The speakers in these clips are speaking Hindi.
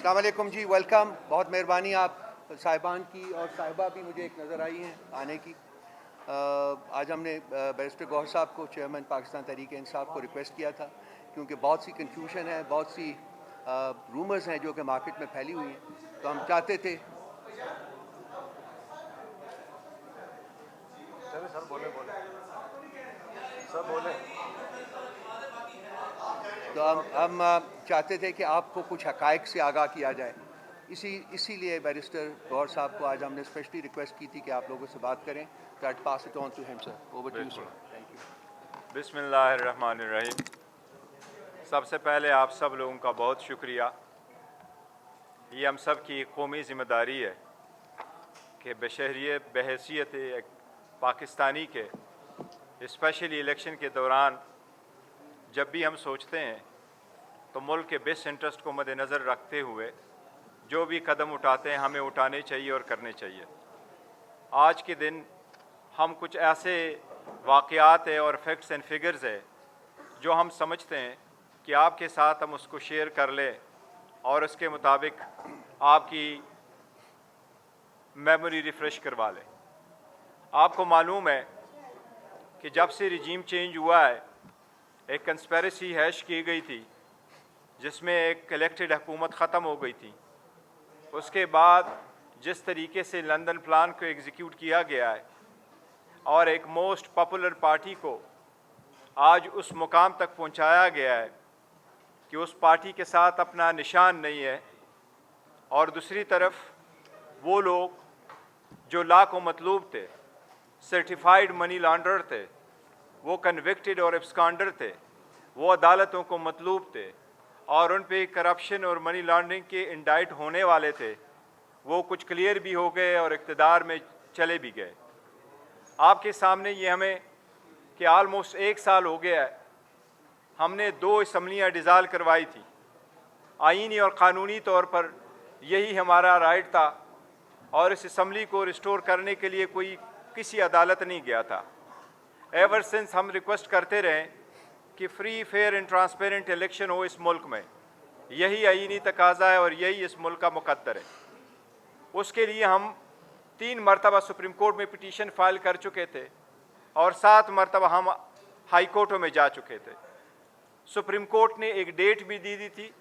अस्सलाम वालेकुम जी, वेलकम। बहुत मेहरबानी आप साहिबान की और साहिबा भी मुझे एक नज़र आई हैं आने की। आज हमने बैरिस्टर गौहर साहब को, चेयरमैन पाकिस्तान तहरीक इंसाफ को रिक्वेस्ट किया था, क्योंकि बहुत सी कन्फ्यूजन है, बहुत सी रूमर्स हैं जो कि मार्केट में फैली हुई हैं। तो हम चाहते थे सर बोले बोले सर बोले। तो हम चाहते थे कि आपको कुछ हक़ाइक़ से आगाह किया जाए। इसीलिए बैरिस्टर गौहर साहब को आज हमने स्पेशली रिक्वेस्ट की थी कि आप लोगों से बात करें। That pass it on to him sir. Over to you sir. Thank you. बिस्मिल्लाहिर्रहमानिर्रहीम। सबसे पहले आप सब लोगों का बहुत शुक्रिया। ये हम सब की कौमी ज़िम्मेदारी है कि बहैसियत एक पाकिस्तानी के स्पेशली इलेक्शन के दौरान जब भी हम सोचते हैं तो मुल्क के बेस्ट इंटरेस्ट को मद्देनज़र रखते हुए जो भी कदम उठाते हैं हमें उठाने चाहिए और करने चाहिए। आज के दिन हम कुछ ऐसे वाक़यात है और फैक्ट्स एंड फिगर्स है जो हम समझते हैं कि आपके साथ हम उसको शेयर कर लें और उसके मुताबिक आपकी मेमोरी रिफ़्रेश करवा लें। आपको मालूम है कि जब से रिजीम चेंज हुआ है एक कंस्पेरेसी हैश की गई थी जिसमें एक इलेक्टेड हुकूमत ख़त्म हो गई थी। उसके बाद जिस तरीके से लंदन प्लान को एग्जीक्यूट किया गया है और एक मोस्ट पॉपुलर पार्टी को आज उस मुकाम तक पहुंचाया गया है कि उस पार्टी के साथ अपना निशान नहीं है, और दूसरी तरफ वो लोग जो ला को मतलूब थे, सर्टिफाइड मनी लॉन्ड्रर थे, वो कन्विक्टेड और एब्सकॉन्डर थे, वो अदालतों को मतलूब थे और उन पे करप्शन और मनी लॉन्ड्रिंग के इंडाइट होने वाले थे, वो कुछ क्लियर भी हो गए और इक़्तिदार में चले भी गए। आपके सामने ये हमें कि आलमोस्ट 1 साल हो गया है, हमने 2 असम्बलियाँ डिज़ाल्व करवाई थी। आईनी और क़ानूनी तौर पर यही हमारा राइट था और इस असम्बली को रिस्टोर करने के लिए कोई किसी अदालत नहीं गया था। एवर सिंस हम रिक्वेस्ट करते रहे कि free, fair and transparent election हो इस मुल्क में, यही आईनी तकाज़ा है और यही इस मुल्क का मुकद्दर है। उसके लिए हम 3 मरतबा सुप्रीम कोर्ट में पिटीशन फाइल कर चुके थे और 7 मरतबा हम हाई कोर्टों में जा चुके थे। सुप्रीम कोर्ट ने एक डेट भी दी थी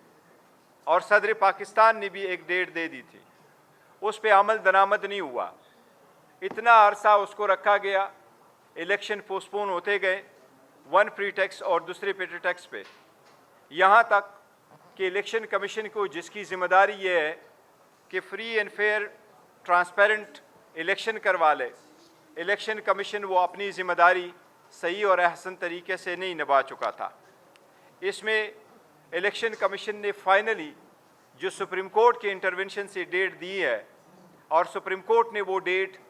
और सदर पाकिस्तान ने भी एक डेट दे दी थी, उस पर अमल दरामद नहीं हुआ। इतना अरसा उसको रखा गया, इलेक्शन पोस्टपोन होते गए, वन प्रीटेक्स्ट और दूसरे प्रीटेक्स्ट पे, यहाँ तक कि इलेक्शन कमीशन को, जिसकी ज़िम्मेदारी ये है कि free and fair transparent election करवा ले, इलेक्शन कमीशन वो अपनी ज़िम्मेदारी सही और अहसन तरीके से नहीं निभा चुका था। इसमें इलेक्शन कमीशन ने फाइनली जो सुप्रीम कोर्ट के इंटरवेंशन से डेट दी है और सुप्रीम कोर्ट ने वो डेट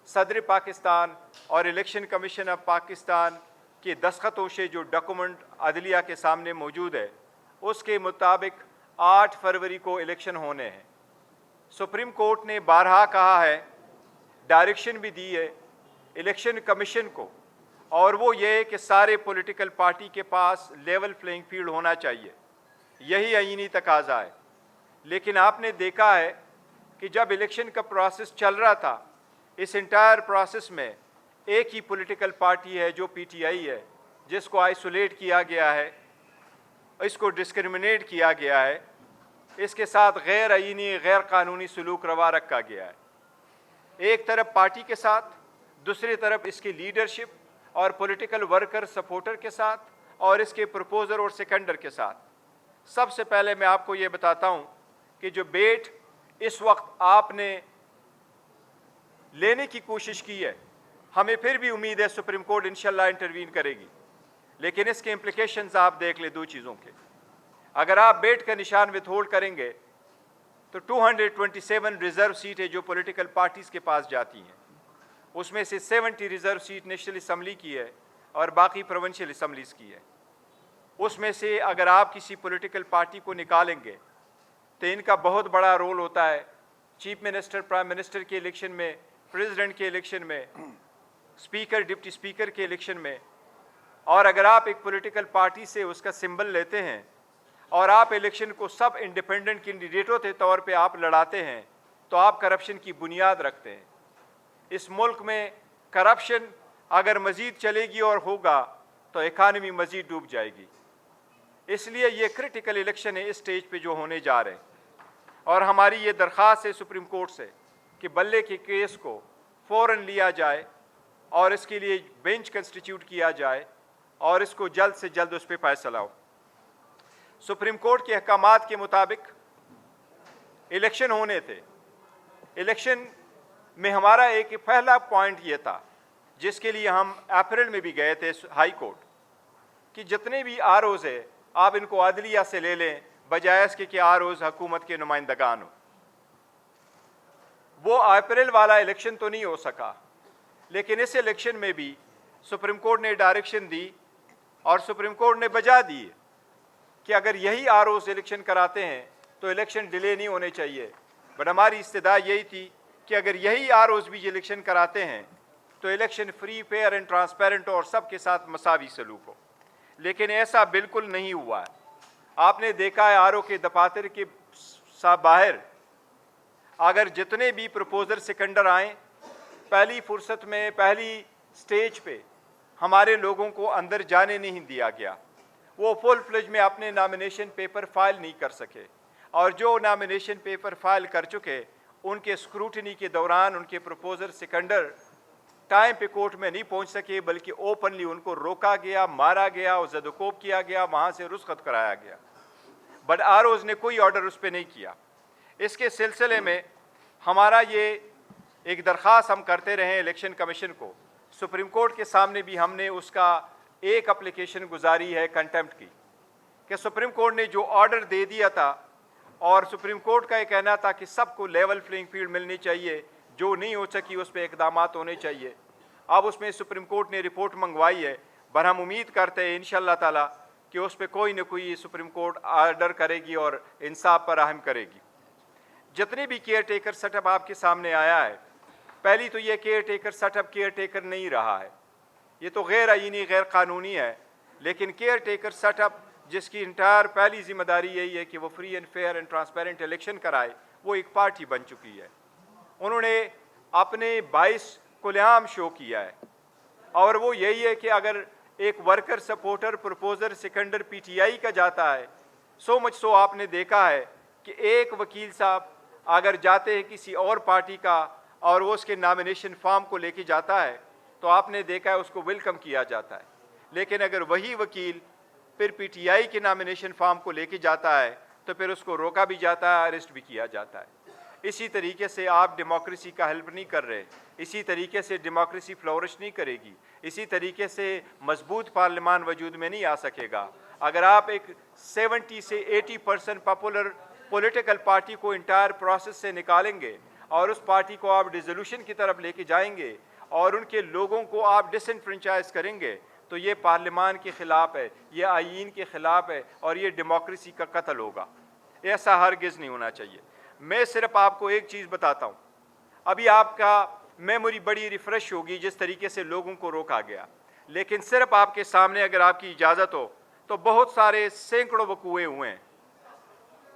सदर पाकिस्तान और इलेक्शन कमीशन ऑफ पाकिस्तान के दस्तखतों से जो डॉक्यूमेंट अदलिया के सामने मौजूद है उसके मुताबिक 8 फरवरी को इलेक्शन होने हैं। सुप्रीम कोर्ट ने बारहा कहा है, डायरेक्शन भी दी है इलेक्शन कमीशन को, और वो ये कि सारे पॉलिटिकल पार्टी के पास लेवल प्लेइंग फील्ड होना चाहिए, यही आईनी तकाज़ा है। लेकिन आपने देखा है कि जब इलेक्शन का प्रोसेस चल रहा था, इस इंटायर प्रोसेस में एक ही पॉलिटिकल पार्टी है जो पीटीआई है, जिसको आइसोलेट किया गया है, इसको डिस्क्रिमिनेट किया गया है, इसके साथ गैर आईनी, गैर कानूनी सलूक रवा रखा गया है। एक तरफ पार्टी के साथ, दूसरी तरफ इसकी लीडरशिप और पॉलिटिकल वर्कर सपोर्टर के साथ, और इसके प्रपोजर और सेकेंडर के साथ। सबसे पहले मैं आपको ये बताता हूँ कि जो बेट इस वक्त आपने लेने की कोशिश की है, हमें फिर भी उम्मीद है सुप्रीम कोर्ट इंशाल्लाह इंटरवीन करेगी, लेकिन इसके इम्प्लिकेशंस आप देख ले 2 चीज़ों के। अगर आप बेट का निशान विथहोल्ड करेंगे तो 227 रिजर्व सीटें जो पॉलिटिकल पार्टीज़ के पास जाती हैं, उसमें से 70 रिजर्व सीट नेशनल असम्बली की है और बाकी प्रोविंशियल असम्बलीज़ की है। उसमें से अगर आप किसी पॉलिटिकल पार्टी को निकालेंगे तो इनका बहुत बड़ा रोल होता है चीफ मिनिस्टर, प्राइम मिनिस्टर के इलेक्शन में, प्रेसिडेंट के इलेक्शन में, स्पीकर, डिप्टी स्पीकर के इलेक्शन में। और अगर आप एक पॉलिटिकल पार्टी से उसका सिंबल लेते हैं और आप इलेक्शन को सब इंडिपेंडेंट कैंडिडेटों के तौर पे आप लड़ाते हैं, तो आप करप्शन की बुनियाद रखते हैं। इस मुल्क में करप्शन अगर मज़ीद चलेगी और होगा तो इकानमी मज़ीद डूब जाएगी। इसलिए ये क्रिटिकल इलेक्शन है इस स्टेज पे जो होने जा रहे हैं, और हमारी ये दरख्वास्त है सुप्रीम कोर्ट से कि बल्ले के केस को फ़ौरन लिया जाए और इसके लिए बेंच कंस्टिट्यूट किया जाए और इसको जल्द से जल्द उस पर फैसला हो। सुप्रीम कोर्ट के अहकामात के मुताबिक इलेक्शन होने थे। इलेक्शन में हमारा एक पहला पॉइंट ये था, जिसके लिए हम अप्रैल में भी गए थे हाई कोर्ट, कि जितने भी आरओज़ है आप इनको अदलिया से ले लें, बजाय इसके कि आरओज़ हुकूमत के नुमाइंदगान हो। वो अप्रैल वाला इलेक्शन तो नहीं हो सका, लेकिन इस इलेक्शन में भी सुप्रीम कोर्ट ने डायरेक्शन दी और सुप्रीम कोर्ट ने बजा दी कि अगर यही आरओज़ इलेक्शन कराते हैं तो इलेक्शन डिले नहीं होने चाहिए। बट हमारी इस्तदा यही थी कि अगर यही आरओज़ भी इलेक्शन कराते हैं तो election free, fair and transparent और सबके साथ मसावी सलूक हो। लेकिन ऐसा बिल्कुल नहीं हुआ है। आपने देखा है आरओ के दफातर के बाहर अगर जितने भी प्रपोजर सिकंडर आए, पहली फुर्सत में पहली स्टेज पे हमारे लोगों को अंदर जाने नहीं दिया गया। वो फुल फ्लेज में अपने नॉमिनेशन पेपर फाइल नहीं कर सके, और जो नॉमिनेशन पेपर फाइल कर चुके उनके स्क्रूटनी के दौरान उनके प्रपोजर सिकंडर टाइम पे कोर्ट में नहीं पहुंच सके, बल्कि ओपनली उनको रोका गया, मारा गया और ज़दकोब किया गया, वहाँ से रुस्खत कराया गया। बट आरओज़ ने कोई ऑर्डर उस पर नहीं किया। इसके सिलसिले में हमारा ये एक दरख्वास्त हम करते रहे इलेक्शन कमीशन को। सुप्रीम कोर्ट के सामने भी हमने उसका एक एप्लीकेशन गुजारी है कंटेम्प्ट की, कि सुप्रीम कोर्ट ने जो ऑर्डर दे दिया था, और सुप्रीम कोर्ट का ये कहना था कि सबको लेवल प्लेइंग फील्ड मिलनी चाहिए, जो नहीं हो सकी उस पर इक़दामात होने चाहिए। अब उसमें सुप्रीम कोर्ट ने रिपोर्ट मंगवाई है, पर हम उम्मीद करते हैं इंशाअल्लाह ताला कि उस पर कोई न कोई सुप्रीम कोर्ट ऑर्डर करेगी और इंसाफ पर रहम करेगी। जितने भी केयर टेकर सेटअप आपके सामने आया है, पहली तो ये care taker setup care taker नहीं रहा है, ये तो गैर आईनी गैर कानूनी है। लेकिन केयर टेकर सेटअप जिसकी इंटायर पहली जिम्मेदारी यही है कि वो free and fair and transparent election कराए, वो एक पार्टी बन चुकी है। उन्होंने अपने 22 खुलेआम शो किया है, और वो यही है कि अगर एक वर्कर सपोर्टर प्रपोजर सिकंडर पीटीआई का जाता है, सो मच सो आपने देखा है कि एक वकील साहब अगर जाते हैं किसी और पार्टी का और वो उसके नॉमिनेशन फॉर्म को लेके जाता है, तो आपने देखा है उसको वेलकम किया जाता है। लेकिन अगर वही वकील फिर पीटीआई के नॉमिनेशन फॉर्म को लेके जाता है, तो फिर उसको रोका भी जाता है, अरेस्ट भी किया जाता है। इसी तरीके से आप डेमोक्रेसी का हेल्प नहीं कर रहे, इसी तरीके से डेमोक्रेसी फ्लोरिश नहीं करेगी, इसी तरीके से मजबूत पार्लियामान वजूद में नहीं आ सकेगा। अगर आप एक 70 से 80% पॉपुलर पॉलिटिकल पार्टी को इंटायर प्रोसेस से निकालेंगे और उस पार्टी को आप डिसोल्यूशन की तरफ लेके जाएंगे और उनके लोगों को आप डिसएनफ्रेंचाइज करेंगे, तो ये पार्लियामान के ख़िलाफ़ है, ये आईन के ख़िलाफ़ है और ये डेमोक्रेसी का कत्ल होगा। ऐसा हरगिज़ नहीं होना चाहिए। मैं सिर्फ आपको एक चीज़ बताता हूँ, अभी आपका मेमोरी बड़ी रिफ़्रेश होगी जिस तरीके से लोगों को रोका गया, लेकिन सिर्फ आपके सामने अगर आपकी इजाज़त हो तो बहुत सारे सैकड़ों वकूए हुए हैं,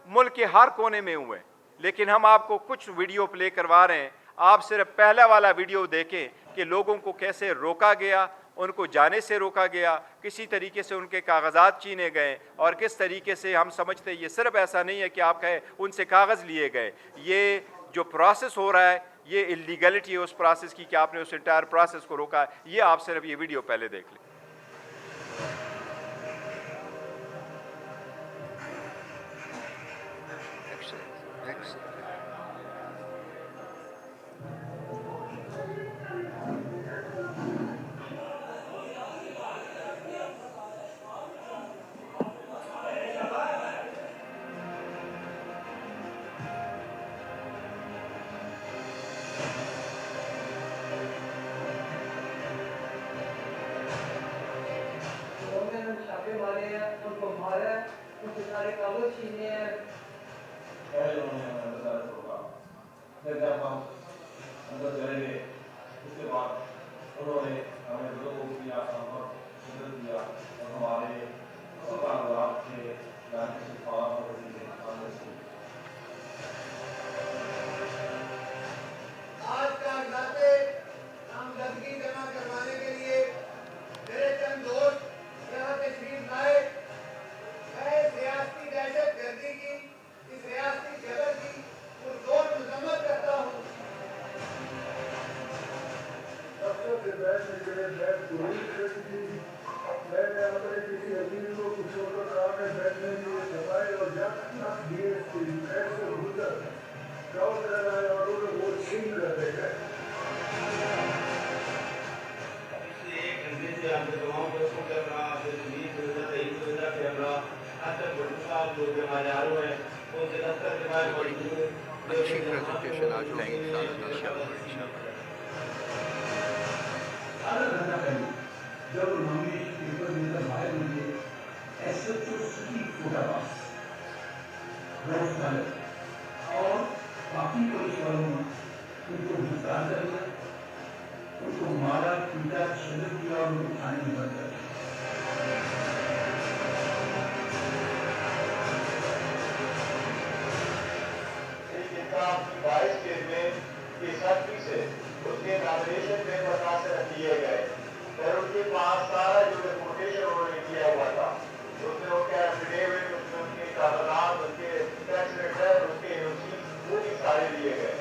मुल्क के हर कोने में हुए, लेकिन हम आपको कुछ वीडियो प्ले करवा रहे हैं। आप सिर्फ पहला वाला वीडियो देखें कि लोगों को कैसे रोका गया, उनको जाने से रोका गया, किसी तरीके से उनके कागजात छीने गए, और किस तरीके से हम समझते हैं ये सिर्फ ऐसा नहीं है कि आप कहें उनसे कागज़ लिए गए, ये जो प्रोसेस हो रहा है ये इलीगलिटी है उस प्रोसेस की कि आपने उस इंटायर प्रोसेस को रोका है। ये आप सिर्फ ये वीडियो पहले देख लें। छापे मारे हैं, उनको मारा है, उनके सारे कागज छीने हैं। पहले उन्होंने हमें अंदर सारे रोका, फिर जब हम अंदर चले गए उसके बाद उन्होंने हमें लोगों किया, संपर्क किया और हमारे कागजात थे जाने से पावर और चीजें आज कागजाते नामजदगी जमा करवाने के लिए मेरे चंद दोस्त यहाँ तशरीफ लाए। मैं इस रियासती दहशत गर्दी की, इस रियासती जबर की पुरजोर मजम्मत करता हूँ। मैंने अपने किसी अजीज को कुछ और कहा मैं बैठने के लिए दबाए और जब तक DSP ऐसे गुजर चौथ लगाए और उन्हें वो छीन कर देगा। पिछले 1 घंटे से आपके तमाम दोस्तों कर रहा आपसे सुनील सुविधा तेईस सुविधा कर रहा आज तक बड़ू साहब जो के हजारों हैं उनसे दफ्तर के बाहर अच्छी प्रेजेंटेशन आज होगी इंशाल्लाह। आधा घंटा पहले जब नॉमिनेशन पेपर लेकर बाहर निकले SHO सिटी कोटावास और बाकी पुलिस वालों ने उनको गिरफ्तार कर लिया, उनको मारा पीटा छेद किया और उनको थाने में बंद कर दिया। बाईस केस में बेसब्री से उसके नॉमिनेशन पेपर कहाँ से रख दिए गए और उनके पास सारा जो रिपोर्टेशन उन्होंने किया हुआ था उसमें उनके एफिडेविट उसमें उनके कागजात उनके टैक्स रिटर्न उसके एनओसी वो भी सारे दिए गए।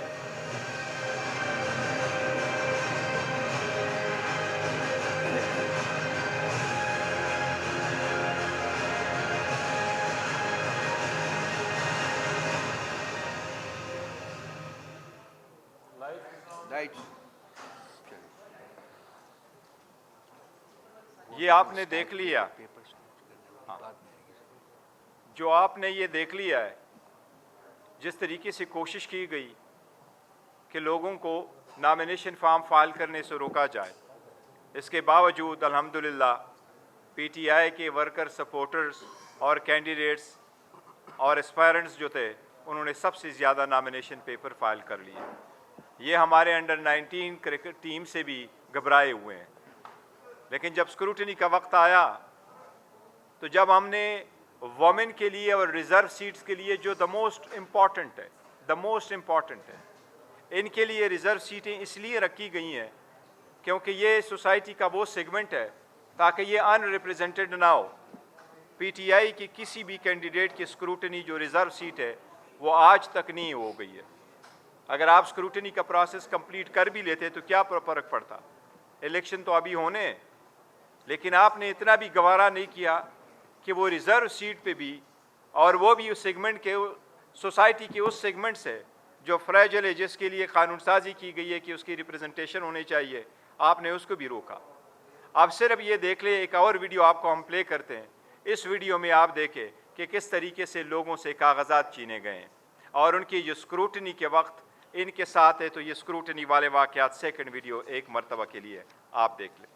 राइट, ये आपने देख लिया, जो आपने ये देख लिया है जिस तरीके से कोशिश की गई कि लोगों को नॉमिनेशन फॉर्म फाइल करने से रोका जाए, इसके बावजूद अल्हम्दुलिल्लाह PTI के वर्कर सपोर्टर्स और कैंडिडेट्स और एस्पायरेंट्स जो थे उन्होंने सबसे ज़्यादा नॉमिनेशन पेपर फाइल कर लिए। ये हमारे अंडर 19 क्रिकेट टीम से भी घबराए हुए हैं। लेकिन जब स्क्रूटनी का वक्त आया तो जब हमने वोमेन के लिए और रिज़र्व सीट्स के लिए जो द मोस्ट इम्पॉर्टेंट है, इनके लिए रिज़र्व सीटें इसलिए रखी गई हैं क्योंकि ये सोसाइटी का वो सेगमेंट है ताकि ये अनरिप्रेजेंटेड ना हो। PTI की किसी भी कैंडिडेट की स्क्रूटनी जो रिज़र्व सीट है वो आज तक नहीं हो गई है। अगर आप स्क्रूटनी का प्रोसेस कंप्लीट कर भी लेते तो क्या फ़र्क पड़ता, इलेक्शन तो अभी होने हैं। लेकिन आपने इतना भी गवारा नहीं किया कि वो रिज़र्व सीट पे भी, और वो भी उस सेगमेंट के, सोसाइटी के उस सेगमेंट से जो फ्रेजल है, जिसके लिए कानून साजी की गई है कि उसकी रिप्रेजेंटेशन होनी चाहिए, आपने उसको भी रोका। आप सिर्फ ये देख ले, एक और वीडियो आपको हम प्ले करते हैं। इस वीडियो में आप देखें कि किस तरीके से लोगों से कागजात छीने गए हैं और उनकी जो स्क्रूटनी के वक्त इनके साथ है। तो ये स्क्रूटनी वाले वाक़यात सेकंड वीडियो एक मरतबा के लिए आप देख लें।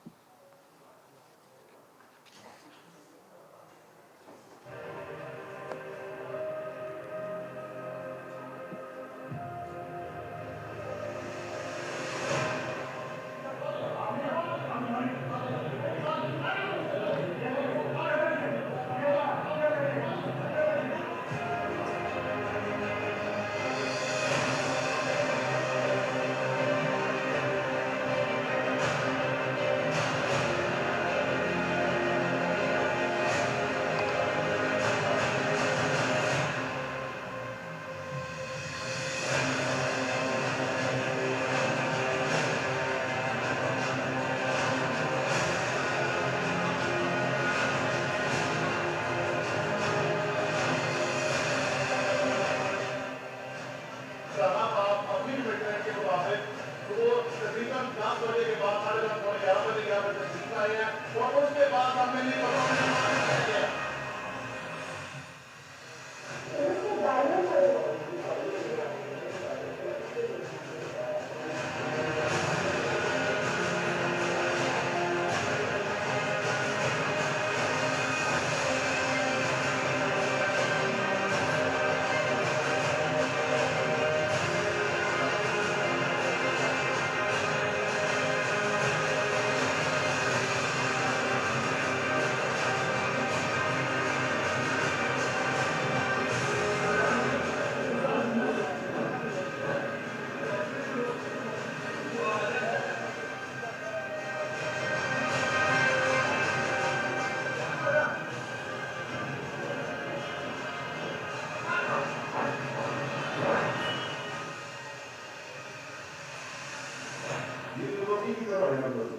रोटी की तरह रहना पड़ता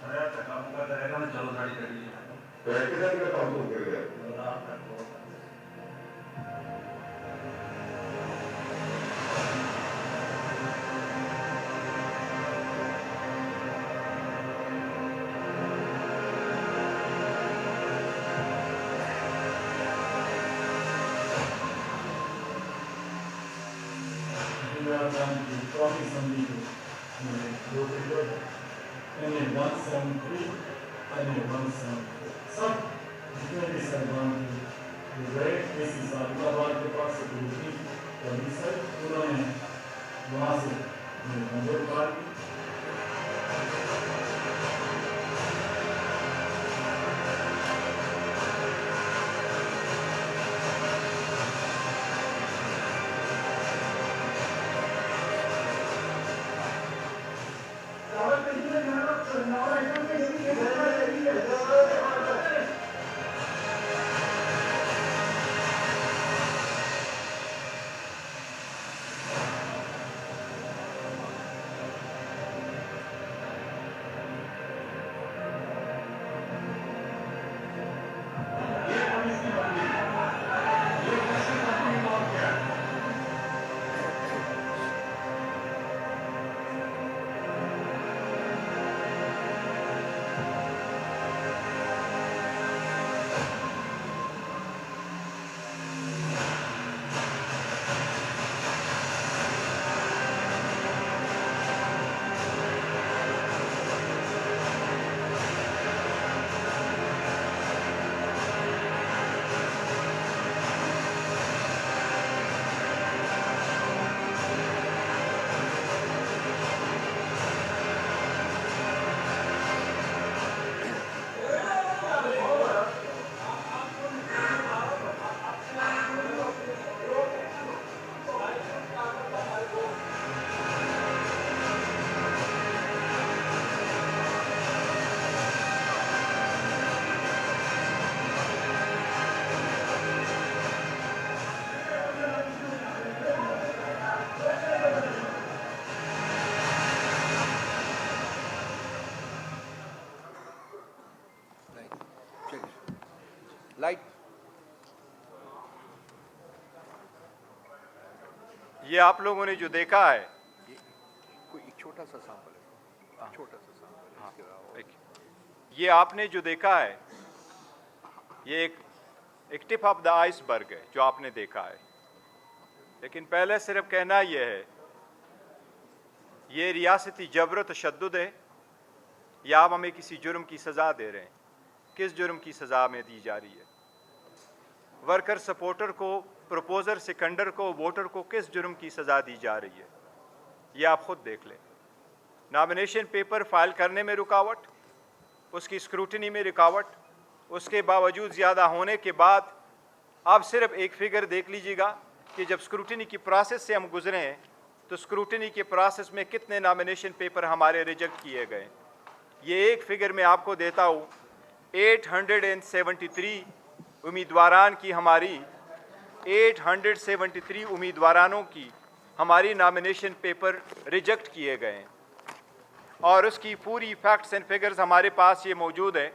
अरे तक काम करता रहेगा ना, चलो गाड़ी कर लीजिए। तो किसान का काम तो कर गया promise something to go together. And 173 and 174. सब जितने भी सरदार गए इस इस्लामाबाद के पास से दूसरी कभी सर उन्होंने वहाँ से नंबर पार की लाइट। ये आप लोगों ने जो देखा है, कोई एक छोटा सा सैंपल है, छोटा सा सैंपल है इसके अलावा। ये आपने जो देखा है, ये एक टिप ऑफ द आइसबर्ग है जो आपने देखा है। लेकिन पहले सिर्फ कहना यह है, ये रियासती जबर तशद्दुद है या आप हमें किसी जुर्म की सज़ा दे रहे हैं? किस जुर्म की सज़ा में दी जा रही है? वर्कर सपोर्टर को, प्रपोजर सिकंडर को, वोटर को किस जुर्म की सज़ा दी जा रही है? ये आप खुद देख लें। नॉमिनेशन पेपर फाइल करने में रुकावट, उसकी स्क्रूटनी में रुकावट, उसके बावजूद ज़्यादा होने के बाद आप सिर्फ एक फिगर देख लीजिएगा कि जब स्क्रूटनी की प्रोसेस से हम गुजरे हैं तो स्क्रूटनी के प्रोसेस में कितने नॉमिनेशन पेपर हमारे रिजेक्ट किए गए। ये एक फिगर मैं आपको देता हूँ, 873 उम्मीदवारान की हमारी 873 उम्मीदवारानों की हमारी नॉमिनेशन पेपर रिजेक्ट किए गए हैं और उसकी पूरी फैक्ट्स एंड फिगर्स हमारे पास ये मौजूद है।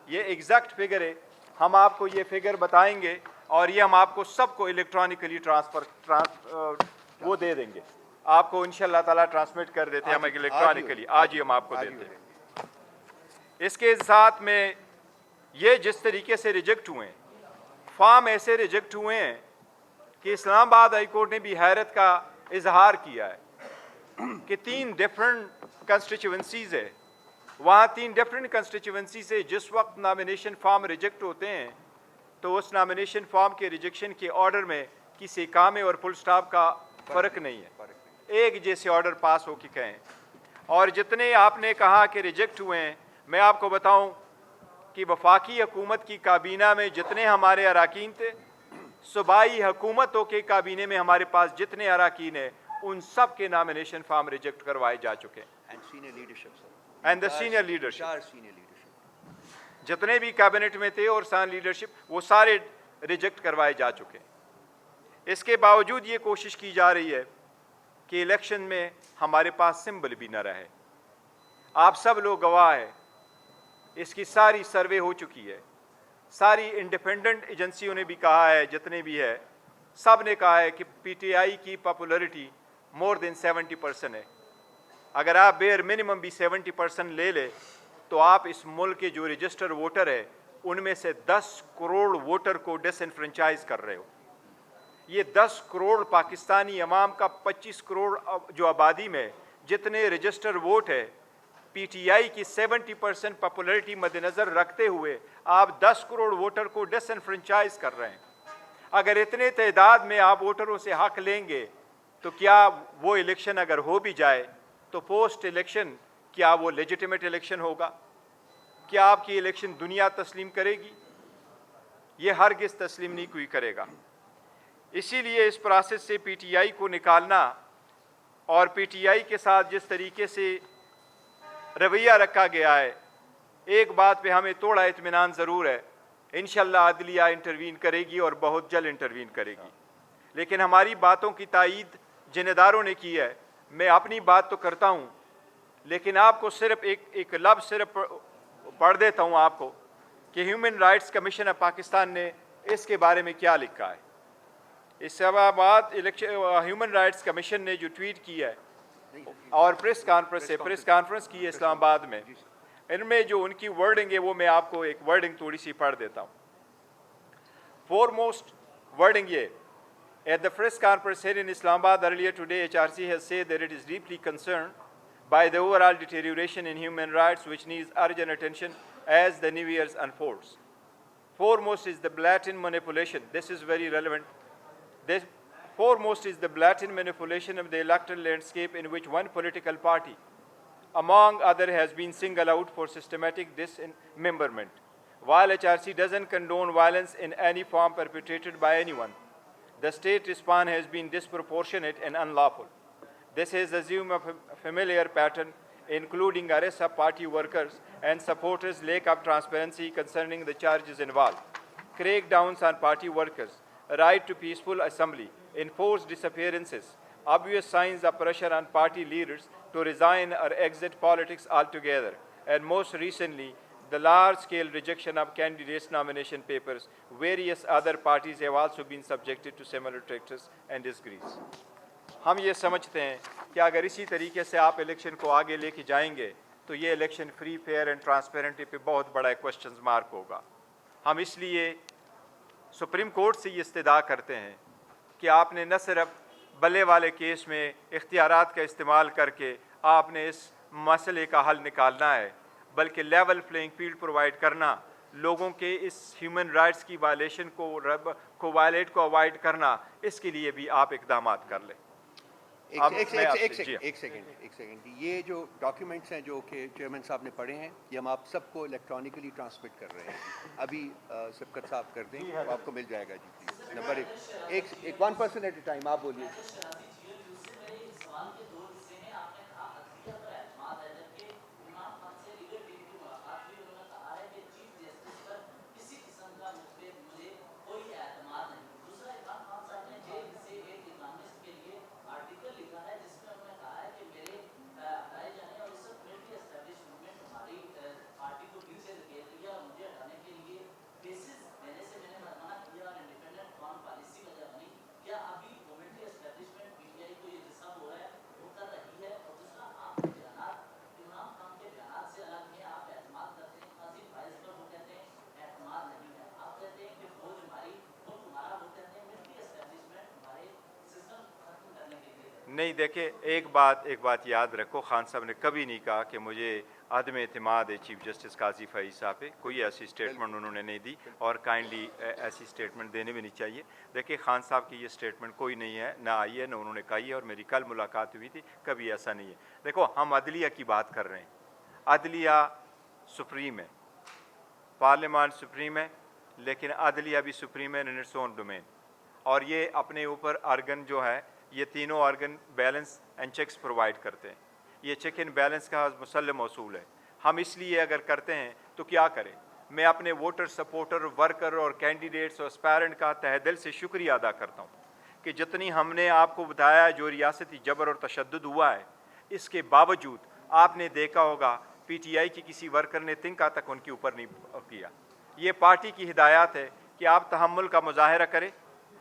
ये एग्जैक्ट फिगर है, हम आपको ये फिगर बताएंगे और ये हम आपको सबको इलेक्ट्रॉनिकली वो दे देंगे, आपको इंशाल्लाह ताला ट्रांसमिट कर देते हैं हम इलेक्ट्रॉनिकली, आज ही हम आपको देते हैं। इसके साथ में ये जिस तरीके से रिजेक्ट हुए हैं, फॉर्म ऐसे रिजेक्ट हुए हैं कि इस्लामाबाद हाई कोर्ट ने भी हैरत का इजहार किया है कि 3 डिफरेंट कंस्टिट्यूएंसीज है, वहाँ 3 डिफरेंट कंस्टिट्यूएंसी से जिस वक्त नॉमिनेशन फॉर्म रिजेक्ट होते हैं तो उस नॉमिनेशन फॉर्म के रिजेक्शन के ऑर्डर में किसी कामे और फुल स्टॉप का फ़र्क नहीं है, एक जैसे ऑर्डर पास हो के कहें। और जितने आपने कहा कि रिजेक्ट हुए हैं, मैं आपको बताऊं कि वफाकी हुकूमत की काबीना में जितने हमारे अराकीन थे, सूबाई हुकूमतों के काबीने में हमारे पास जितने अराकीन हैं, उन सब के नॉमिनेशन फॉर्म रिजेक्ट करवाए जा चुके हैं। And senior leadership sir, and the senior leadership, senior leadership जितने भी कैबिनेट में थे और सान लीडरशिप, वो सारे रिजेक्ट करवाए जा चुके हैं। इसके बावजूद ये कोशिश की जा रही है कि इलेक्शन में हमारे पास सिंबल भी न रहे। आप सब लोग गवाह हैं, इसकी सारी सर्वे हो चुकी है, सारी इंडिपेंडेंट एजेंसियों ने भी कहा है, जितने भी है सब ने कहा है कि पीटीआई की पॉपुलैरिटी मोर देन 70% है। अगर आप बेयर मिनिमम भी 70% ले ले तो आप इस मुल्क के जो रजिस्टर वोटर है उनमें से 10 करोड़ वोटर को डिसएनफ्रेंचाइज कर रहे हो। ये 10 करोड़ पाकिस्तानी अवाम का 25 करोड़ जो आबादी में जितने रजिस्टर वोट है, पीटीआई की 70% पॉपुलैरिटी मद्देनज़र रखते हुए आप 10 करोड़ वोटर को डिसएनफ्रेंचाइज कर रहे हैं। अगर इतने तादाद में आप वोटरों से हक लेंगे तो क्या वो इलेक्शन अगर हो भी जाए तो पोस्ट इलेक्शन क्या वो लेजिटिमेट इलेक्शन होगा? क्या आपकी इलेक्शन दुनिया तस्लीम करेगी? ये हरगिज़ तस्लीम नहीं कोई करेगा। इसीलिए इस प्रोसेस से पीटीआई को निकालना और पीटीआई के साथ जिस तरीके से रवैया रखा गया है, एक बात पे हमें थोड़ा इत्मीनान ज़रूर है, इंशाल्लाह अदलिया इंटरवीन करेगी और बहुत जल्द इंटरवीन करेगी। लेकिन हमारी बातों की तायीद जिन इदारों ने की है, मैं अपनी बात तो करता हूँ, लेकिन आपको सिर्फ एक लफ्ज़ सिर्फ पढ़ देता हूँ आपको कि human rights commission of Pakistan ने इसके बारे में क्या लिखा है। इस्लामाबाद ह्यूमन राइट्स कमीशन ने जो ट्वीट किया है और प्रेस कॉन्फ्रेंस की है इस्लामाबाद में, इनमें जो उनकी वर्डिंग है वो मैं आपको एक वर्डिंग थोड़ी सी पढ़ देता हूँ। फोरमोस्ट वर्डिंग ये, at the press conference here in Islamabad earlier today, HRC has said that it is deeply concerned by the overall deterioration in human rights which needs urgent attention as the new year unfolds. Foremost is the blatant manipulation. This is very relevant. Foremost is the blatant manipulation of the electoral landscape in which one political party, among others, has been singled out for systematic dismemberment. While HRC doesn't condone violence in any form perpetrated by anyone, the state response has been disproportionate and unlawful. This has assumed a familiar pattern, including arrests of party workers and supporters, lack of transparency concerning the charges involved, crackdowns on party workers, right to peaceful assembly, enforced disappearances, obvious signs of pressure on party leaders to resign or exit politics altogether, and most recently, the large-scale rejection of candidates' nomination papers. Various other parties have also been subjected to similar practices and disgrace. हम ये समझते हैं कि अगर इसी तरीके से आप इलेक्शन को आगे लेके जाएंगे तो ये election free, fair and transparent पे बहुत बड़ा क्वेश्चन मार्क होगा। हम इसलिए सुप्रीम कोर्ट से ये इस्तदा करते हैं कि आपने न सिर्फ बल्ले वाले केस में इख्तियारात का इस्तेमाल करके आपने इस मसले का हल निकालना है, बल्कि लेवल प्लेइंग फील्ड प्रोवाइड करना, लोगों के इस ह्यूमन राइट्स की वायलेशन को अवॉइड करना, इसके लिए भी आप इक़दाम कर लें। एक सेकंड, ये जो डॉक्यूमेंट्स हैं जो कि चेयरमैन साहब ने पढ़े हैं, ये हम आप सबको इलेक्ट्रॉनिकली ट्रांसमिट कर रहे हैं। अभी सबकत साहब कर दें तो आपको मिल जाएगा जी। प्लीज़ नंबर एक 1 पर्सन एट ए टाइम आप बोलिए। नहीं, देखिए एक बात याद रखो, खान साहब ने कभी नहीं कहा कि मुझे अदम एतमाद है चीफ जस्टिस काजी फईद साहब पे। कोई ऐसी स्टेटमेंट उन्होंने नहीं दी और काइंडली ऐसी स्टेटमेंट देने भी नहीं चाहिए। देखिए खान साहब की ये स्टेटमेंट कोई नहीं है, ना आई है, ना उन्होंने कही है, और मेरी कल मुलाकात हुई थी, कभी ऐसा नहीं है। देखो हम अदलिया की बात कर रहे हैं, अदलिया सुप्रीम है, पार्लियामान सुप्रीम है, लेकिन अदलिया भी सुप्रीम है इन इट्स ओन डोमेन, और ये अपने ऊपर आर्गन जो है, ये तीनों organ balance and checks provide करते हैं। ये चेक एंड बैलेंस का मुसल्लम असूल है। हम इसलिए अगर करते हैं तो क्या करें। मैं अपने वोटर, सपोर्टर, वर्कर और कैंडिडेट्स और एस्पायरेंट का तहे दिल से शुक्रिया अदा करता हूँ कि जितनी हमने आपको बताया जो रियासती जबर और तशद्दुद हुआ है, इसके बावजूद आपने देखा होगा पीटीआई की किसी वर्कर ने तिनका तक उनके ऊपर नहीं किया। ये पार्टी की हिदायत है कि आप तहम्मुल का मुजाहरा करें,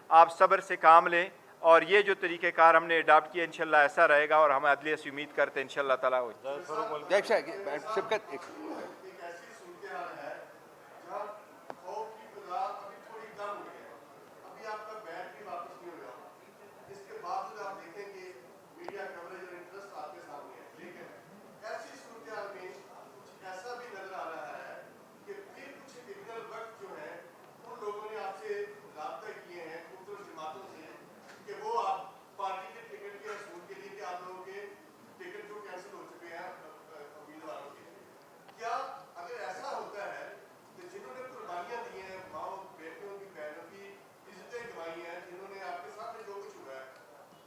आप सब्र से काम लें, और ये जो तरीक़ेकार हमने अडाप्ट किया इंशाल्लाह ऐसा रहेगा, और हम अदलिया से उम्मीद करते हैं इंशाल्लाह ताला हो। शिबकत एक ऐसी सूरत है जहाँ खौफ की फिजा अभी थोड़ी कम हुई है, अभी आपका बैट भी वापस नहीं हो रहा, इसके बावजूद आप देखेंगे मीडिया कवरेज और इंटरेस्ट आपके सामने है, लेकिन ऐसी सूरत में कुछ ऐसा भी नजर आ रहा है कि फिर कुछ क्रिमिनल वक्त जो है उन लोगों ने आपसे राब्ता किए हैं मुख्तलिफ जमातों से कि वो आप पार्टी के टिकट के असूल के लिए कि आप लोगों के टिकट जो कैंसिल हो चुके हैं उम्मीदवारों के, क्या अगर ऐसा होता है कि जिन्होंने कुर्बानियां दी हैं, माओ बेटियों की बहनों की इज्जतें गंवाई हैं, जिन्होंने आपके साथ जो कुछ हुआ है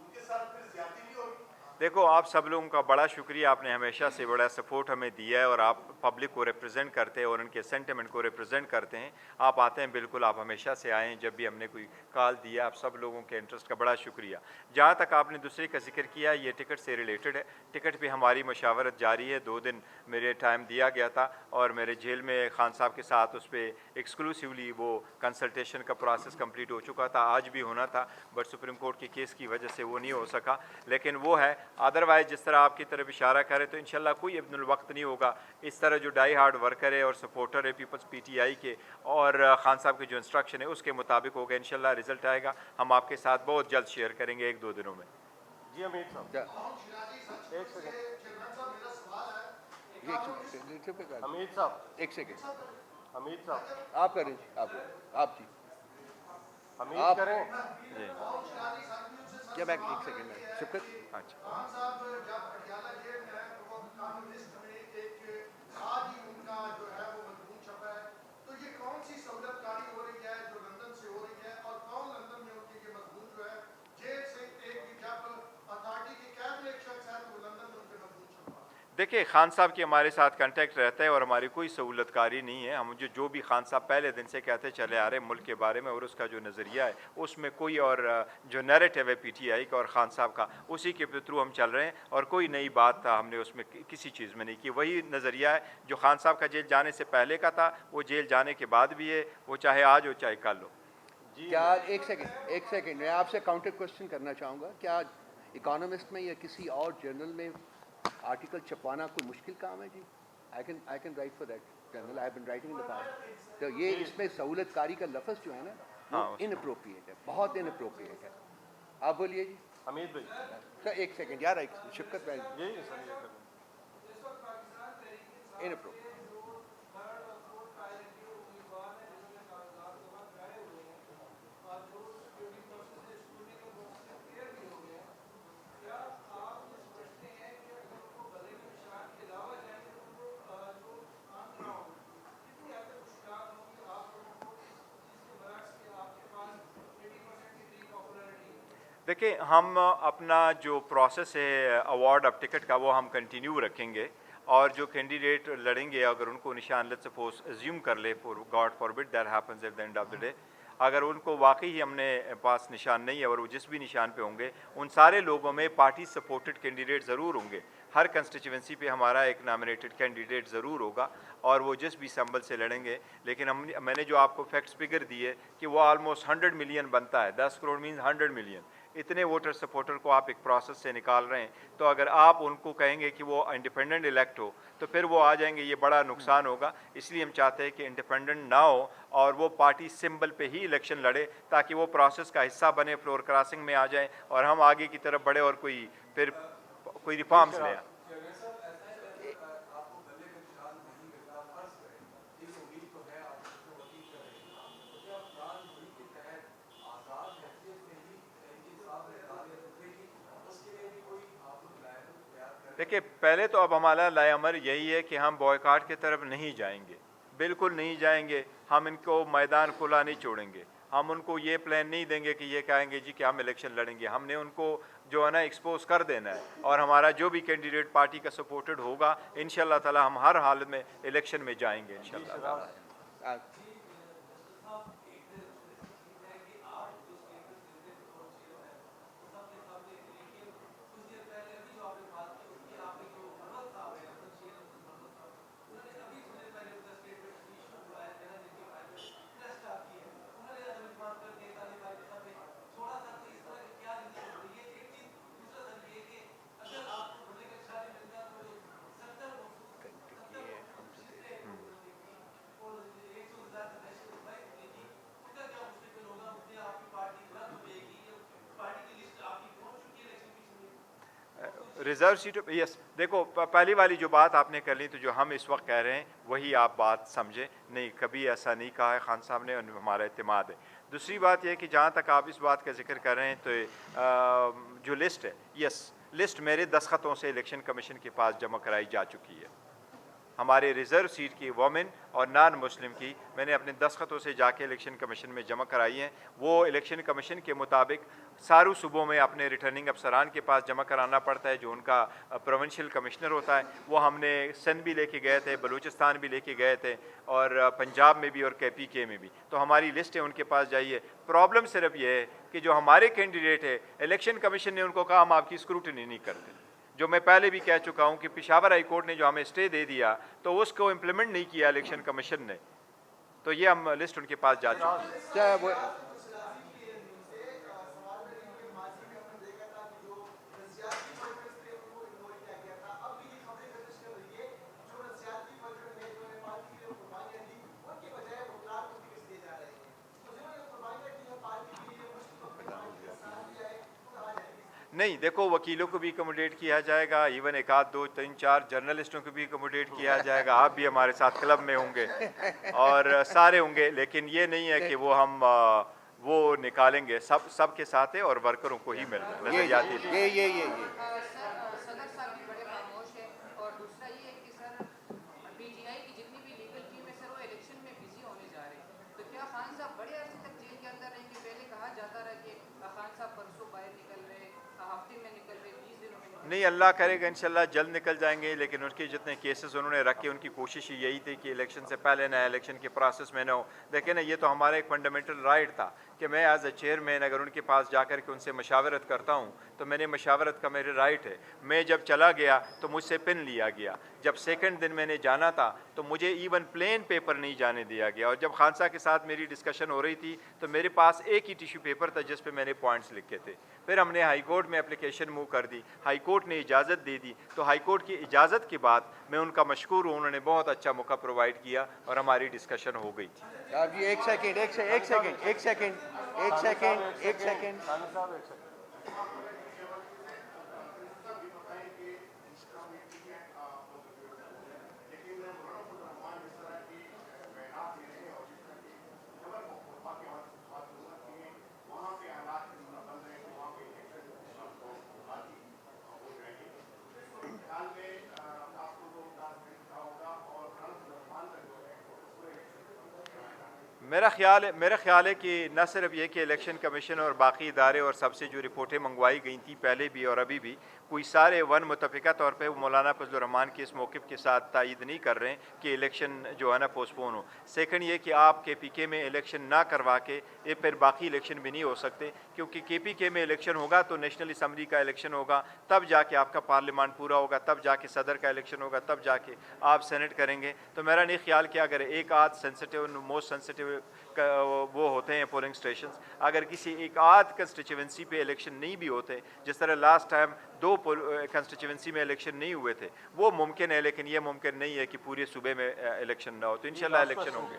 उनके साथ फिर ज्यादती नहीं होगी? देखो, आप सब लोगों का बड़ा शुक्रिया, आपने हमेशा से बड़ा सपोर्ट हमें दिया है और आप पब्लिक को रिप्रेजेंट करते हैं और उनके सेंटिमेंट को रिप्रेजेंट करते हैं। आप आते हैं, बिल्कुल आप हमेशा से आएँ, जब भी हमने कोई कॉल दिया, आप सब लोगों के इंटरेस्ट का बड़ा शुक्रिया। जहाँ तक आपने दूसरे का जिक्र किया, ये टिकट से रिलेटेड है। टिकट पे हमारी मशावरत जारी है, 2 दिन मेरे टाइम दिया गया था और मेरे जेल में खान साहब के साथ उस पर एक्सक्लूसिवली वो कंसल्टेशन का प्रोसेस कंप्लीट हो चुका था। आज भी होना था, बट सुप्रीम कोर्ट के केस की वजह से वो नहीं हो सका, लेकिन वो है। अदरवाइज़ जिस तरह आपकी तरफ इशारा करे तो इंशाल्लाह कोई इब्नुल वक्त नहीं होगा। इस तरह जो डाई हार्ड वर्कर है और सपोर्टर है पीपल्स पीटीआई के, और खान साहब के जो इंस्ट्रक्शन है उसके मुताबिक होगा, इंशाल्लाह रिजल्ट आएगा, हम आपके साथ बहुत जल्द शेयर करेंगे 1-2 दिनों में। जी अमीर साहब, एक सेकंड अमीर साहब, एक सेकेंड अमीर साहब, आप करें जी, आप जी अमीर आप- करें। जी क्या मैं एक सेकेंड में शिबकत अच्छा, खान साहब जब पटियाला जेल में है तो वो कम्युनिस्ट में एक साथ ही उनका जो है वो मजमून छपा है, तो ये कौन सी सहूलतकारी हो रही है जो लंदन से हो रही है, और कौन लंदन में उनकी ये मजमून जो है जेल से एक जब अथॉरिटी की कैब में एक शख्स है तो वो लंदन में उनके मजमून छपा। देखिए, खान साहब की हमारे साथ कांटेक्ट रहता है और हमारी कोई सहूलतकारी नहीं है। हम जो भी खान साहब पहले दिन से कहते चले आ रहे हैं मुल्क के बारे में और उसका जो नज़रिया है उसमें कोई और जो नैरेटिव है पीटीआई का और खान साहब का, उसी के थ्रू हम चल रहे हैं और कोई नई बात हमने उसमें किसी चीज़ में नहीं की। वही नज़रिया है जो खान साहब का जेल जाने से पहले का था, वो जेल जाने के बाद भी है, वो चाहे आज हो चाहे कल हो। क्या एक सेकेंड मैं आपसे काउंटर क्वेश्चन करना चाहूँगा, क्या इकोनॉमिस्ट में या किसी और जर्नल में आर्टिकल छपवाना कोई मुश्किल काम है जी? I can write for that journal, I have been writing in the past. तो ये इसमें सहूलतकारी का लफ्ज़ जो है ना वो हाँ, इनअप्रोप्रिएट है, बहुत इनअप्रोप्रिएट है। आप बोलिए जी। अमीर भाई, सर एक सेकेंड यार, एक शिबकत भाई, जी सर, इनअप्रोप्रिएट। देखिए, हम अपना जो प्रोसेस है अवार्ड ऑफ टिकट का वो हम कंटिन्यू रखेंगे, और जो कैंडिडेट लड़ेंगे अगर उनको निशान लेट्स सपोज अज्यूम कर ले, for God forbid that happens at the end of the day, अगर उनको वाकई ही हमने पास निशान नहीं है और वो जिस भी निशान पे होंगे उन सारे लोगों में पार्टी सपोर्टेड कैंडिडेट ज़रूर होंगे। हर कंस्टिट्यूंसी पे हमारा एक नॉमिनेटेड कैंडिडेट ज़रूर होगा और वो जिस भी संबल से लड़ेंगे। लेकिन मैंने जो आपको फैक्ट्स फिगर दिए कि वो ऑलमोस्ट 100 मिलियन बनता है, 10 करोड़ मीन्स 100 मिलियन, इतने वोटर सपोर्टर को आप एक प्रोसेस से निकाल रहे हैं। तो अगर आप उनको कहेंगे कि वो इंडिपेंडेंट इलेक्ट हो तो फिर वो आ जाएंगे, ये बड़ा नुकसान होगा। इसलिए हम चाहते हैं कि इंडिपेंडेंट ना हो और वो पार्टी सिंबल पे ही इलेक्शन लड़े, ताकि वो प्रोसेस का हिस्सा बने, फ्लोर क्रॉसिंग में आ जाए और हम आगे की तरफ बढ़े और कोई रिफॉर्म्स ले आए। देखिए, पहले तो अब हमारा लाएअमर यही है कि हम बॉयकॉट की तरफ नहीं जाएंगे, बिल्कुल नहीं जाएंगे। हम इनको मैदान खुला नहीं छोड़ेंगे। हम उनको ये प्लान नहीं देंगे कि ये कहेंगे जी कि हम इलेक्शन लड़ेंगे। हमने उनको जो है ना एक्सपोज कर देना है, और हमारा जो भी कैंडिडेट पार्टी का सपोर्टेड होगा इंशाल्लाह ताला हम हर हालत में इलेक्शन में जाएंगे इंशाल्लाह ताला। रिज़र्व सीटों पर यस, देखो पहली वाली जो बात आपने कर ली, तो जो हम इस वक्त कह रहे हैं वही आप बात समझें, नहीं कभी ऐसा नहीं कहा है खान साहब ने, और हमारा इत्तेमाद है। दूसरी बात यह है कि जहाँ तक आप इस बात का जिक्र कर रहे हैं, तो जो लिस्ट है, यस, लिस्ट मेरे दस्तखतों से इलेक्शन कमीशन के पास जमा कराई जा चुकी है। हमारे रिज़र्व सीट की वोमेन और नॉन मुस्लिम की मैंने अपने दस्तखतों से जाके इलेक्शन कमीशन में जमा कराई हैं। वो इलेक्शन कमीशन के मुताबिक सारू सूबों में अपने रिटर्निंग अफसरान के पास जमा कराना पड़ता है, जो उनका प्रोविंशियल कमिश्नर होता है। वो हमने सिंध भी लेके गए थे, बलूचिस्तान भी लेके गए थे, और पंजाब में भी और KPK में भी। तो हमारी लिस्ट है, उनके पास जाइए। प्रॉब्लम सिर्फ ये है कि जो हमारे कैंडिडेट है, इलेक्शन कमीशन ने उनको कहा हम आपकी स्क्रूटनी नहीं करते। जो मैं पहले भी कह चुका हूं कि पेशावर हाई कोर्ट ने जो हमें स्टे दे दिया, तो उसको इम्प्लीमेंट नहीं किया इलेक्शन कमीशन ने, तो ये हम लिस्ट उनके पास जा चुकी है। नहीं, देखो वकीलों को भी अकोमोडेट किया जाएगा, इवन एक आध दो तीन चार जर्नलिस्टों को भी अकोमोडेट किया जाएगा। आप भी हमारे साथ क्लब में होंगे और सारे होंगे, लेकिन ये नहीं है कि वो हम वो निकालेंगे। सब के साथ है और वर्करों को ही मिलना है नजरियाती। ये सदर साहब भी बड़े खामोश है, और दूसरा ये है कि सर PGI की जितनी भी लीगल टीम है सर, वो इलेक्शन में बिजी होने जा रहे हैं। तो क्या खान साहब बड़े अरसे तक जेल के अंदर रहेंगे? पहले कहा जाता रहा कि खान साहब परसों बाहर निकल रहे, हफ्ते में निकल रहे, 20 दिनों में निकल। नहीं, अल्लाह करेगा इंशाल्लाह जल्द निकल जाएंगे, लेकिन उनके जितने केसेस उन्होंने रखे, उनकी कोशिश यही थी कि इलेक्शन से पहले ना, इलेक्शन के प्रोसेस में ना हो। देखिए ना, ये तो हमारा एक फंडामेंटल राइट था कि मैं एज ए चेयरमैन अगर उनके पास जाकर के उनसे मशावरत करता हूँ, तो मैंने मशावरत का मेरे राइट है। मैं जब चला गया तो मुझसे पिन लिया गया। जब सेकंड दिन मैंने जाना था तो मुझे इवन प्लेन पेपर नहीं जाने दिया गया। और जब खान साहब के साथ मेरी डिस्कशन हो रही थी तो मेरे पास एक ही टिश्यू पेपर था जिस पे मैंने पॉइंट्स लिखे थे। फिर हमने हाई कोर्ट में एप्लीकेशन मूव कर दी, हाई कोर्ट ने इजाज़त दे दी। तो हाई कोर्ट की इजाज़त के बाद मैं उनका मशकूर हूँ, उन्होंने बहुत अच्छा मौका प्रोवाइड किया और हमारी डिस्कशन हो गई थी। आप जी एक सेकेंड। खान साहब एक सेकंड। मेरा ख्याल है कि न सिर्फ ये कि इलेक्शन कमीशन और बाकी इदारे और सबसे जो रिपोर्टें मंगवाई गई थी पहले भी और अभी भी, कोई सारे वन मुतफ़िका तौर पे मौलाना फजलुर रहमान के इस मौक़िफ़ के साथ तायद नहीं कर रहे हैं कि इलेक्शन जो है ना पोस्टपोन हो। सेकंड ये कि आप KPK में इलेक्शन ना करवा के ये फिर बाकी इलेक्शन भी नहीं हो सकते, क्योंकि KPK में इलेक्शन होगा तो नेशनल असम्बली का इलेक्शन होगा, तब जाके आपका पार्लियामान पूरा होगा, तब जाके सदर का इलेक्शन होगा, तब जाके आप सेनेट करेंगे। तो मेरा नहीं ख्याल कि अगर एक आध सेंसिटिव मोस्ट सेंसिटिव वो होते हैं पोलिंग स्टेशन, अगर किसी एक आध कंस्टिट्यूंसी पे इलेक्शन नहीं भी होते, जिस तरह लास्ट टाइम 2 कंस्टिट्यूंसी में इलेक्शन नहीं हुए थे, वो मुमकिन है। लेकिन ये मुमकिन नहीं है कि पूरे सूबे में इलेक्शन ना हो। तो इंशाल्लाह इलेक्शन होंगे।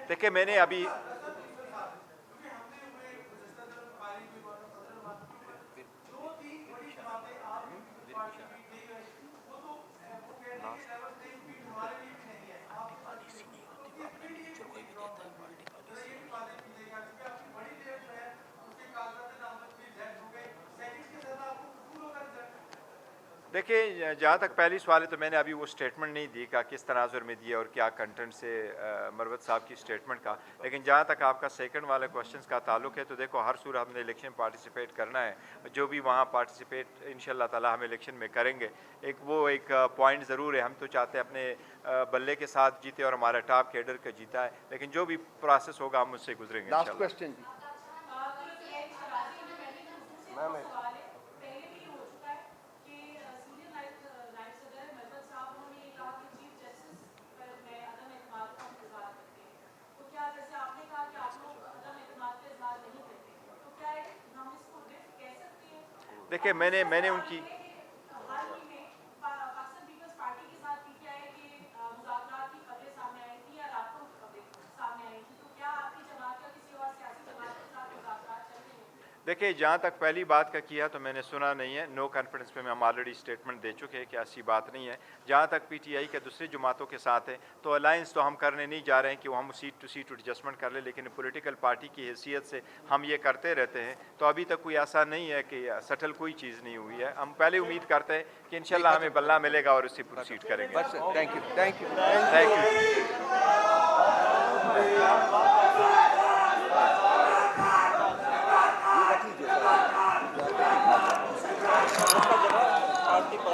देखिए मैंने अभी देखिए, जहाँ तक पहली सवाल है तो मैंने अभी वो स्टेटमेंट नहीं दी का किस तनाजुर में दिया और क्या कंटेंट से मरवत साहब की स्टेटमेंट का। लेकिन जहाँ तक आपका सेकंड वाले क्वेश्चंस का ताल्लुक है, तो देखो हर सूरत हमने इलेक्शन पार्टिसिपेट करना है। जो भी वहाँ पार्टिसिपेट इंशाल्लाह ताला हम इलेक्शन में करेंगे। एक पॉइंट ज़रूर है, हम तो चाहते हैं अपने बल्ले के साथ जीते और हमारा टॉप कैडर का जीता है, लेकिन जो भी प्रोसेस होगा हम उससे गुजरेंगे लास्ट इंशाल्लाह। क्वेश्चन जी। देखिए मैंने उनकी देखिए, जहाँ तक पहली बात का किया तो मैंने सुना नहीं है। नो कॉन्फिडेंस पे हम ऑलरेडी स्टेटमेंट दे चुके हैं कि ऐसी बात नहीं है। जहाँ तक पीटीआई के दूसरी जमातों के साथ है तो अलायंस तो हम करने नहीं जा रहे हैं कि वो हम सीट टू सीट एडजस्टमेंट कर ले, लेकिन पॉलिटिकल पार्टी की हैसियत से हम ये करते रहते हैं। तो अभी तक कोई ऐसा नहीं है कि सटल कोई चीज़ नहीं हुई है। हम पहले उम्मीद करते हैं कि इंशाल्लाह हमें बल्ला मिलेगा और उससे प्रोसीड करेंगे। बस thank you, thank you, thank you.